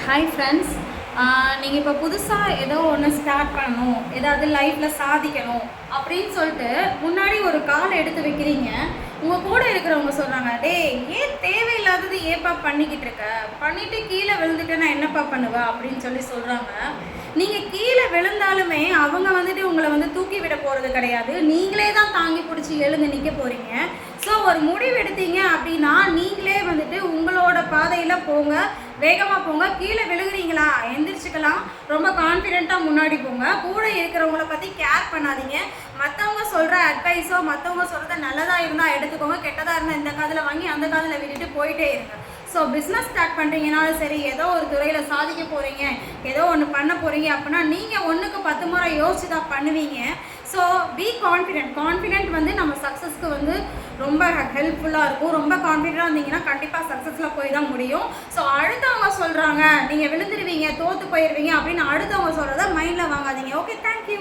Hi friends. நீங்கள் இப்போ புதுசாக ஏதோ ஒன்று ஸ்டார்ட் பண்ணணும், ஏதாவது லைஃப்பில் சாதிக்கணும் அப்படின்னு சொல்லிட்டு முன்னாடி ஒரு கால் எடுத்து வைக்கிறீங்க. உங்கள் கூட இருக்கிறவங்க சொல்கிறாங்க, டேய் ஏன் தேவையில்லாதது ஏப்பா பண்ணிக்கிட்டு இருக்க, பண்ணிவிட்டு கீழே விழுந்துட்டு நான் என்னப்பா பண்ணுவேன் அப்படின்னு சொல்லி சொல்கிறாங்க. நீங்கள் கீழே விழுந்தாலுமே அவங்க வந்துட்டு உங்களை தூக்கி விட போகிறது கிடையாது, நீங்களே தான் தாங்கி பிடிச்சி எழுந்து நிற்க போகிறீங்க. ஸோ ஒரு முடிவு எடுத்தீங்க அப்படின்னா நீங்களே உங்களோட பாதையில் போங்க, வேகமாக போங்க. கீழே விழுகிறீங்களா, எந்திரிச்சுக்கலாம், ரொம்ப கான்ஃபிடென்ட்டாக முன்னாடி போங்க. கூட இருக்கிறவங்கள பற்றி கேர் பண்ணாதீங்க. மற்றவங்க சொல்கிற அட்வைஸோ மற்றவங்க சொல்கிறத நல்லதாக இருந்தால் எடுத்துக்கோங்க, கெட்டதாக இருந்தால் இந்த காதில் வாங்கி அந்த காதில் விட்டுட்டு போயிட்டே இருங்க. ஸோ பிஸ்னஸ் ஸ்டார்ட் பண்ணுறீங்கனாலும் சரி, ஏதோ ஒரு துறையில் சாதிக்க போகிறீங்க, ஏதோ ஒன்று பண்ண போகிறீங்க அப்படின்னா நீங்கள் 1க்கு 10 முறை யோசிச்சு தான் பண்ணுவீங்க. ஸோ பி கான்ஃபிடென்ட் நம்ம சக்ஸஸ்க்கு ரொம்ப ஹெல்ப்ஃபுல்லாக இருக்கும். ரொம்ப கான்ஃபிடென்ட்டாக இருந்தீங்கன்னா கண்டிப்பாக சக்ஸஸில் போய் தான் முடியும். ஸோ அடுத்தவங்க சொல்கிறாங்க நீங்கள் விழுந்துருவீங்க, தோற்று போயிடுவீங்க அப்படின்னு அடுத்தவங்க சொல்கிறத மைண்டில் வாங்காதீங்க. Okay, thank you.